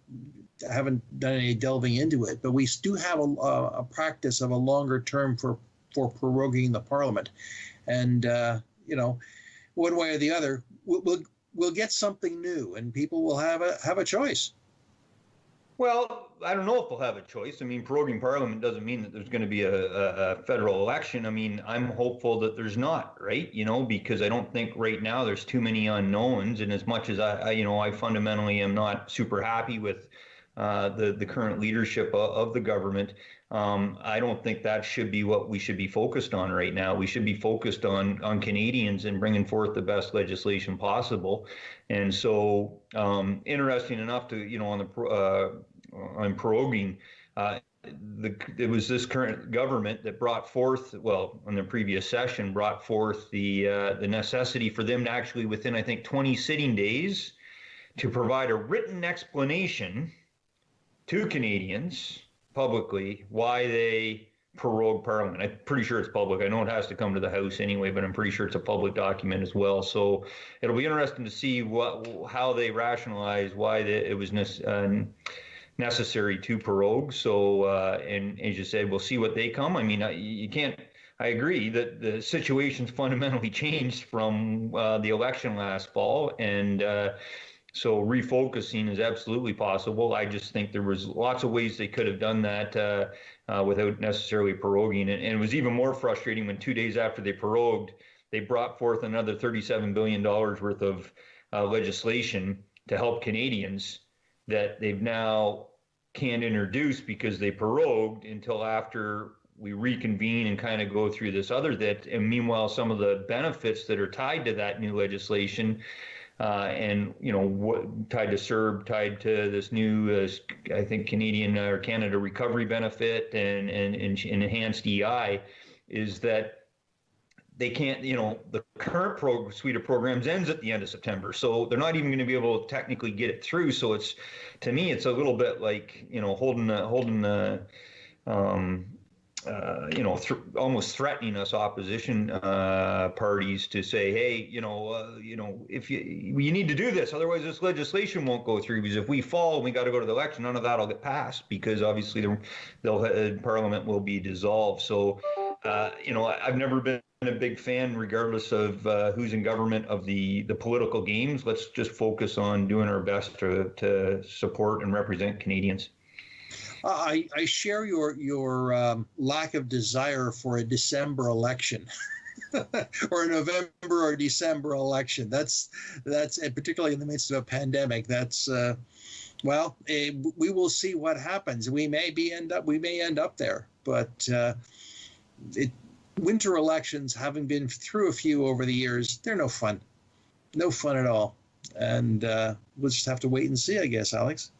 haven't done any delving into it, but we do have a practice of a longer term for for proroguing the Parliament. And, one way or the other, we'll get something new, and people will have a choice. Well, I don't know if they'll have a choice. I mean, proroguing Parliament doesn't mean that there's going to be a federal election. I mean, I'm hopeful that there's not, right? Because I don't think right now there's too many unknowns. And as much as I fundamentally am not super happy with the current leadership of the government, I don't think that should be what we should be focused on right now. We should be focused on Canadians and bringing forth the best legislation possible. And so, interesting enough to, on proroguing, it was this current government that brought forth, in the previous session, brought forth the necessity for them to actually, within, I think, 20 sitting days, to provide a written explanation to Canadians publicly why they prorogue Parliament. I'm pretty sure it's public. I know it has to come to the House anyway, but I'm pretty sure it's a public document as well. So it'll be interesting to see how they rationalize why it was necessary to prorogue. So, and as you said, we'll see what they come. I mean, you can't. I agree that the situation's fundamentally changed from the election last fall, and so refocusing is absolutely possible. I just think there was lots of ways they could have done that without necessarily proroguing. And it was even more frustrating when 2 days after they prorogued, they brought forth another $37 billion worth of legislation to help Canadians that they've now can't introduce because they prorogued until after we reconvene and kind of go through this and meanwhile, some of the benefits that are tied to that new legislation and tied to CERB, tied to this new, I think, Canadian or Canada recovery benefit and enhanced EI, is that they can't, the current suite of programs ends at the end of September, so they're not even going to be able to technically get it through. So to me, it's a little bit like holding almost threatening us opposition parties to say, hey, if you need to do this, otherwise this legislation won't go through, because if we fall and we got to go to the election, none of that will get passed, because obviously Parliament will be dissolved. So, I've never been a big fan, regardless of who's in government, of the political games. Let's just focus on doing our best to support and represent Canadians. I share your lack of desire for a December election, or a November or December election. That's and particularly in the midst of a pandemic. That's we will see what happens. We may end up there, but winter elections, having been through a few over the years, they're no fun at all. And we'll just have to wait and see, I guess, Alex.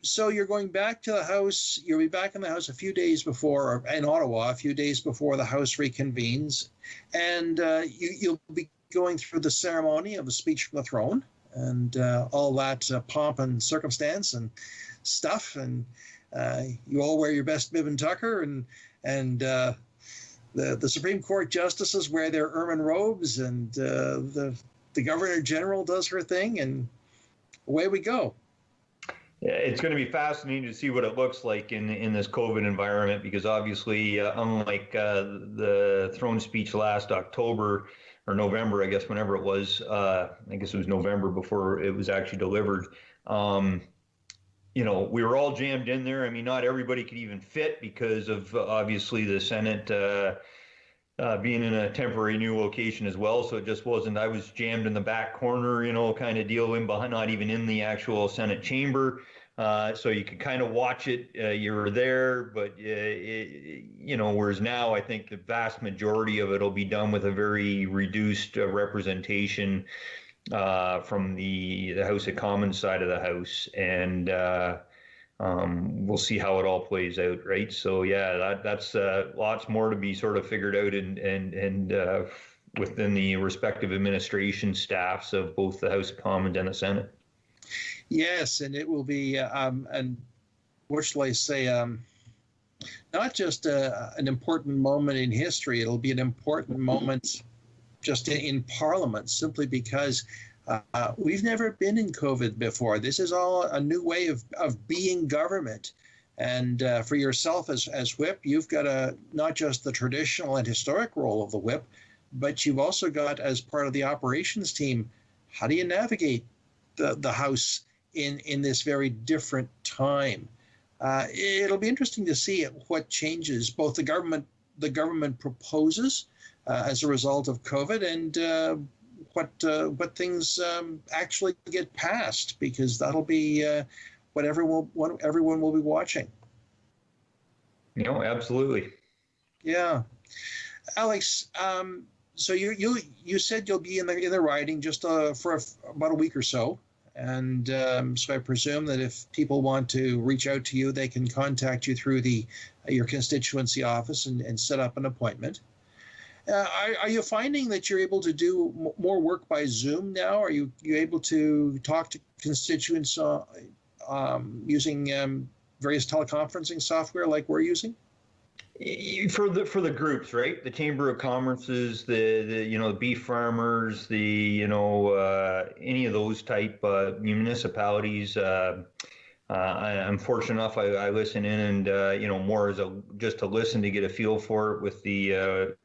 So you're going back to the House. You'll be back in the House a few days before, in Ottawa, a few days before the House reconvenes. And you'll be going through the ceremony of the speech from the throne and all that pomp and circumstance and stuff. And you all wear your best bib and tucker, and the Supreme Court justices wear their ermine robes, and the Governor General does her thing, and away we go. Yeah, it's going to be fascinating to see what it looks like in this COVID environment, because obviously, unlike the throne speech last October or November, I guess, whenever it was, I guess it was November before it was actually delivered. We were all jammed in there. I mean, not everybody could even fit because of obviously the Senate being in a temporary new location as well. So it just wasn't, I was jammed in the back corner, kind of deal in behind, not even in the actual Senate chamber. So you could kind of watch it. You were there, but, whereas now I think the vast majority of it will be done with a very reduced representation from the House of Commons side of the House. And we'll see how it all plays out, right? So yeah, that's lots more to be sort of figured out and within the respective administration staffs of both the House of Commons and the Senate. Yes, and it will be, and what shall I say, not just an important moment in history. It'll be an important moment just in Parliament, simply because we've never been in COVID before. This is all a new way of being government. And for yourself as whip, you've got not just the traditional and historic role of the whip, but you've also got, as part of the operations team, how do you navigate the House in this very different time? It'll be interesting to see what changes both the government proposes as a result of COVID and what things actually get passed, because that'll be what everyone will be watching. Absolutely. Yeah, Alex. So you said you'll be in the riding just for about a week or so, and so I presume that if people want to reach out to you, they can contact you through your constituency office and set up an appointment. Are you finding that you're able to do more work by Zoom now? Are you able to talk to constituents using various teleconferencing software like we're using? For the groups, right? The Chamber of Commerce's, the beef farmers, any of those type municipalities. I'm fortunate enough. I listen in and more as just to listen to get a feel for it with the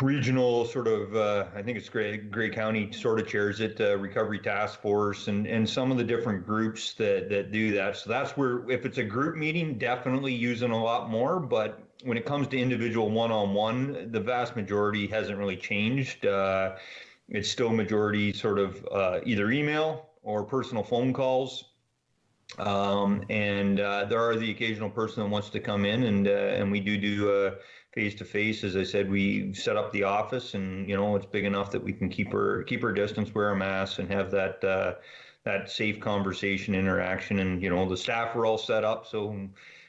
regional sort of, I think it's Grey County sort of chairs it, Recovery Task Force, and some of the different groups that do that. So that's where, if it's a group meeting, definitely using a lot more. But when it comes to individual one-on-one, the vast majority hasn't really changed. It's still majority sort of either email or personal phone calls. And there are the occasional person that wants to come in, and we do face-to-face. As I said, we set up the office, and it's big enough that we can keep our distance, wear a mask, and have that safe conversation, interaction. And the staff are all set up, so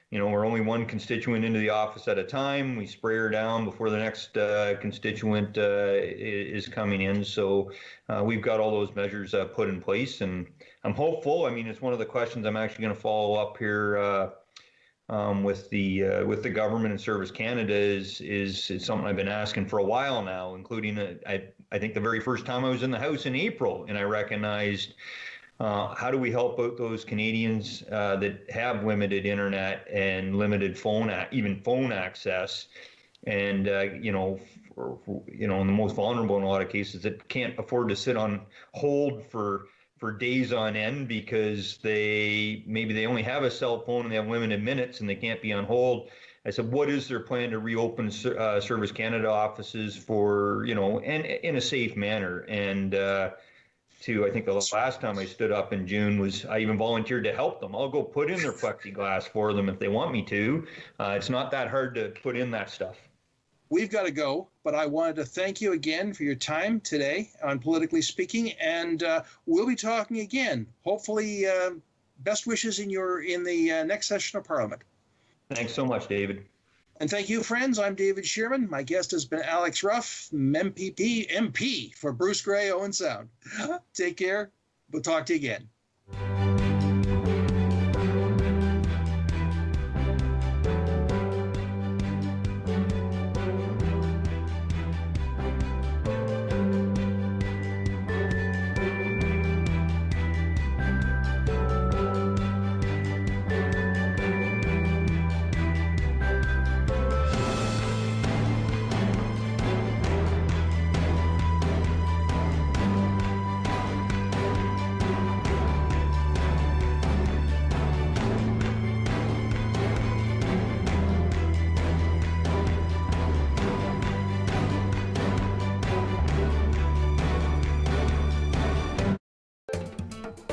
we're only one constituent into the office at a time. We spray her down before the next constituent is coming in. So we've got all those measures put in place, and I'm hopeful. I mean, it's one of the questions I'm actually going to follow up here with the government and Service Canada is something I've been asking for a while now, including I think the very first time I was in the House in April, and I recognized how do we help out those Canadians that have limited internet and limited phone access, and in the most vulnerable in a lot of cases that can't afford to sit on hold for days on end because they only have a cell phone and they have limited minutes and they can't be on hold. I said, what is their plan to reopen Service Canada offices for, and in a safe manner? And I think the last time I stood up in June was I even volunteered to help them. I'll go put in their plexiglass for them if they want me to. It's not that hard to put in that stuff. We've got to go, but I wanted to thank you again for your time today on Politically Speaking, and we'll be talking again. Hopefully, best wishes in the next session of Parliament. Thanks so much, David. And thank you, friends. I'm David Shearman. My guest has been Alex Ruff, MP for Bruce Grey, Owen Sound. Take care. We'll talk to you again.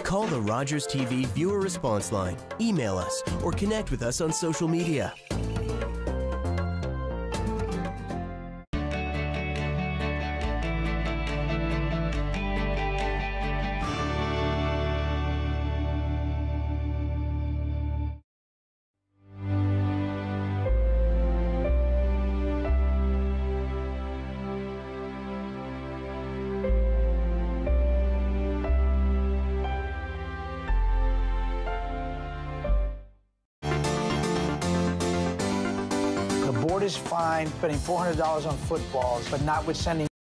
Call the Rogers TV viewer response line, email us, or connect with us on social media. Is fine spending $400 on footballs, but not with sending